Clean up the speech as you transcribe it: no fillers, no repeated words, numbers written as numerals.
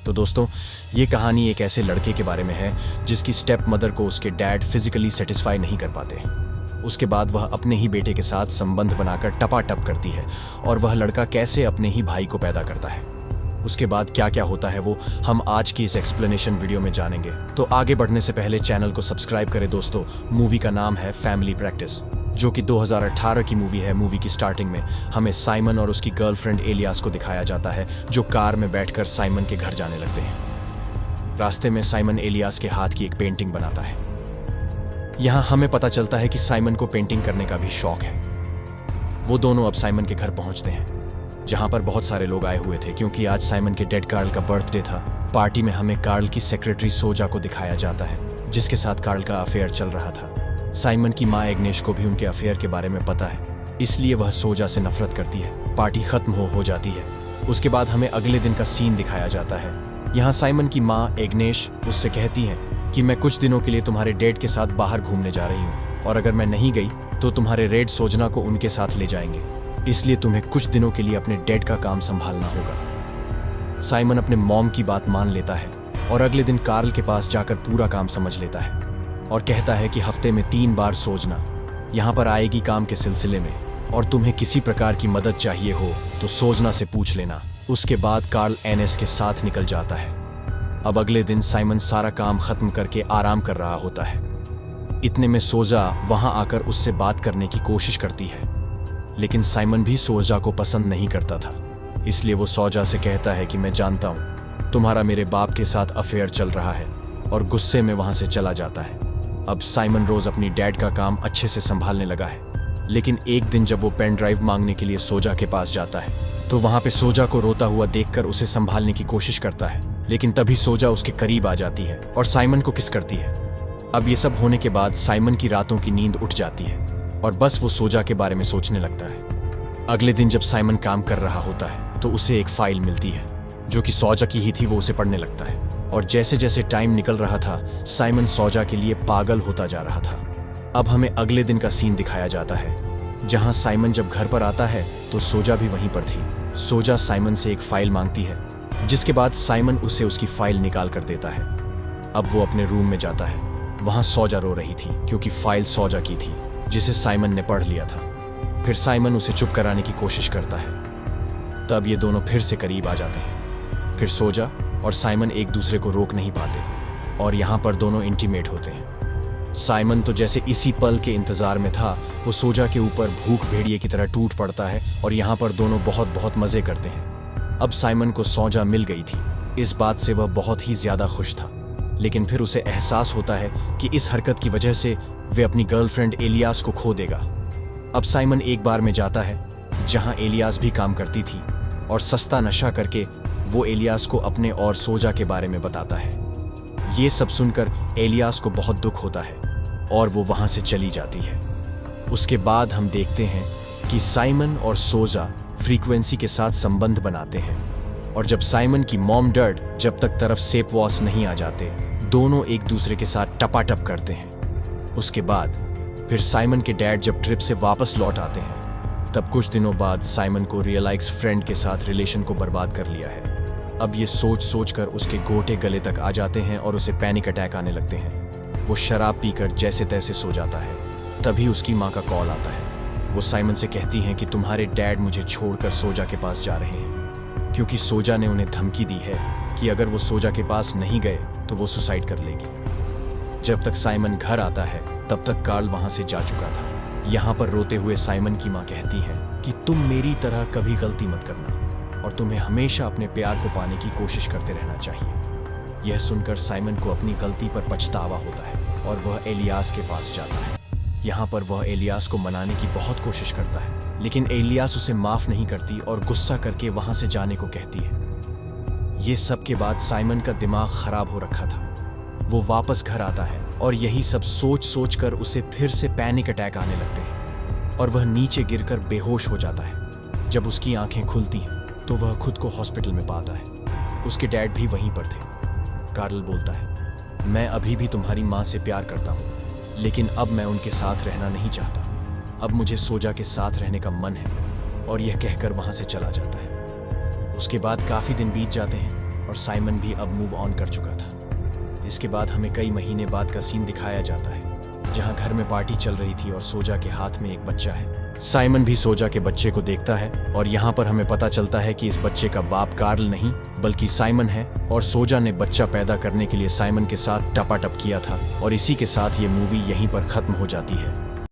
तो दोस्तों, ये कहानी एक ऐसे लड़के के बारे में है जिसकी स्टेप मदर को उसके डैड फिजिकली सेटिस्फाई नहीं कर पाते। उसके बाद वह अपने ही बेटे के साथ संबंध बनाकर टपाटप करती है और वह लड़का कैसे अपने ही भाई को पैदा करता है। उसके बाद क्या क्या होता है वो हम आज की इस एक्सप्लेनेशन वीडियो में जानेंगे। तो आगे बढ़ने से पहले चैनल को सब्सक्राइब करें दोस्तों। मूवी का नाम है फैमिली प्रैक्टिस, जो कि 2018 की मूवी है। मूवी की स्टार्टिंग में हमें साइमन और उसकी गर्लफ्रेंड एलियास को दिखाया जाता है, जो कार में बैठकर साइमन के घर जाने लगते हैं। रास्ते में साइमन एलियास के हाथ की एक पेंटिंग बनाता है। यहाँ हमें पता चलता है कि साइमन को पेंटिंग करने का भी शौक है। वो दोनों अब साइमन के घर पहुंचते हैं, जहां पर बहुत सारे लोग आए हुए थे, क्योंकि आज साइमन के डेड कार्ल का बर्थडे था। पार्टी में हमें कार्ल की सेक्रेटरी सोजा को दिखाया जाता है, जिसके साथ कार्ल का अफेयर चल रहा था। साइमन की माँ एग्नेश को भी उनके अफेयर के बारे में पता है, इसलिए वह सोजा से नफरत करती है। पार्टी खत्म हो जाती है। उसके बाद हमें अगले दिन का सीन दिखाया जाता है। यहाँ साइमन की माँ एग्नेश उससे कहती है कि मैं कुछ दिनों के लिए तुम्हारे डैड के साथ बाहर घूमने जा रही हूँ, और अगर मैं नहीं गई तो तुम्हारे रेड सोजना को उनके साथ ले जाएंगे, इसलिए तुम्हें कुछ दिनों के लिए अपने डैड का काम संभालना होगा। साइमन अपने मॉम की बात मान लेता है और अगले दिन कार्ल के पास जाकर पूरा काम समझ लेता है और कहता है कि हफ्ते में 3 बार सोजना यहाँ पर आएगी काम के सिलसिले में, और तुम्हें किसी प्रकार की मदद चाहिए हो तो सोजना से पूछ लेना। उसके बाद कार्ल एनएस के साथ निकल जाता है। अब अगले दिन साइमन सारा काम खत्म करके आराम कर रहा होता है। इतने में सोजा वहां आकर उससे बात करने की कोशिश करती है, लेकिन साइमन भी सोजा को पसंद नहीं करता था, इसलिए वो सोजा से कहता है कि मैं जानता हूं तुम्हारा मेरे बाप के साथ अफेयर चल रहा है, और गुस्से में वहां से चला जाता है। अब साइमन रोज अपनी डैड का काम अच्छे से संभालने लगा है, लेकिन एक दिन जब वो पेन ड्राइव मांगने के लिए सोजा के पास जाता है तो वहां पे सोजा को रोता हुआ देखकर उसे संभालने की कोशिश करता है, लेकिन तभी सोजा उसके करीब आ जाती है और साइमन को किस करती है। अब ये सब होने के बाद साइमन की रातों की नींद उठ जाती है और बस वो सोजा के बारे में सोचने लगता है। अगले दिन जब साइमन काम कर रहा होता है तो उसे एक फाइल मिलती है जो कि सोजा की ही थी। वो उसे पढ़ने लगता है, और जैसे जैसे टाइम निकल रहा था साइमन सोजा के लिए पागल होता जा रहा था। अब हमें अगले दिन का सीन दिखाया जाता है, जहां साइमन जब घर पर आता है तो सोजा भी वहीं पर थी। सोजा साइमन से एक फाइल मांगती है, जिसके बाद साइमन उसे उसकी फाइल निकाल कर देता है। अब वो अपने रूम में जाता है। वहां सोजा रो रही थी, क्योंकि फाइल सोजा की थी जिसे साइमन ने पढ़ लिया था। फिर साइमन उसे चुप कराने की कोशिश करता है। तब ये दोनों फिर से करीब आ जाते हैं। फिर सोजा और साइमन एक दूसरे को रोक नहीं पाते और यहाँ पर दोनों इंटीमेट होते हैं। साइमन तो जैसे इसी पल के इंतजार में था। वो सोजा के ऊपर भूख भेड़िए की तरह टूट पड़ता है और यहाँ पर दोनों बहुत बहुत मजे करते हैं। अब साइमन को सोजा मिल गई थी। इस बात से वह बहुत ही ज्यादा खुश था, लेकिन फिर उसे एहसास होता है कि इस हरकत की वजह से वे अपनी गर्लफ्रेंड एलियास को खो देगा। अब साइमन एक बार में जाता है जहां एलियास भी काम करती थी, और सस्ता नशा करके वो एलियास को अपने और सोजा के बारे में बताता है। ये सब सुनकर एलियास को बहुत दुख होता है और वो वहां से चली जाती है। उसके बाद हम देखते हैं कि साइमन और सोजा फ्रीक्वेंसी के साथ संबंध बनाते हैं, और जब साइमन की मॉम डैड जब तक तरफ सेप वॉस नहीं आ जाते, दोनों एक दूसरे के साथ टपाटप करते हैं। उसके बाद फिर साइमन के डैड जब ट्रिप से वापस लौट आते हैं, तब कुछ दिनों बाद साइमन को रियलाइज फ्रेंड के साथ रिलेशन को बर्बाद कर लिया है। अब ये सोच सोच कर उसके गोटे गले तक आ जाते हैं और उसे पैनिक अटैक आने लगते हैं। वो शराब पीकर जैसे तैसे सो जाता है। तभी उसकी माँ का कॉल आता है। वो साइमन से कहती हैं कि तुम्हारे डैड मुझे छोड़कर सोजा के पास जा रहे हैं, क्योंकि सोजा ने उन्हें धमकी दी है कि अगर वो सोजा के पास नहीं गए तो वो सुसाइड कर लेगी। जब तक साइमन घर आता है तब तक कार्ल वहां से जा चुका था। यहाँ पर रोते हुए साइमन की माँ कहती है कि तुम मेरी तरह कभी गलती मत करना, और तुम्हें हमेशा अपने प्यार को पाने की कोशिश करते रहना चाहिए। यह सुनकर साइमन को अपनी गलती पर पछतावा होता है और वह एलियास के पास जाता है। यहाँ पर वह एलियास को मनाने की बहुत कोशिश करता है, लेकिन एलियास उसे माफ नहीं करती और गुस्सा करके वहां से जाने को कहती है। ये सब के बाद साइमन का दिमाग खराब हो रखा था। वो वापस घर आता है और यही सब सोच सोच कर उसे फिर से पैनिक अटैक आने लगते हैं और वह नीचे गिरकर बेहोश हो जाता है। जब उसकी आंखें खुलती हैं तो वह खुद को हॉस्पिटल में पाता है। उसके डैड भी वहीं पर थे। कार्ल बोलता है, मैं अभी भी तुम्हारी माँ से प्यार करता हूँ, लेकिन अब मैं उनके साथ रहना नहीं चाहता। अब मुझे सोजा के साथ रहने का मन है, और यह कहकर वहां से चला जाता है। उसके बाद काफी दिन बीत जाते हैं और साइमन भी अब मूव ऑन कर चुका था। इसके बाद हमें कई महीने बाद का सीन दिखाया जाता है जहां घर में पार्टी चल रही थी और सोजा के हाथ में एक बच्चा है। साइमन भी सोजा के बच्चे को देखता है और यहाँ पर हमें पता चलता है कि इस बच्चे का बाप कार्ल नहीं बल्कि साइमन है और सोजा ने बच्चा पैदा करने के लिए साइमन के साथ टपाटप किया था। और इसी के साथ ये मूवी यहीं पर खत्म हो जाती है।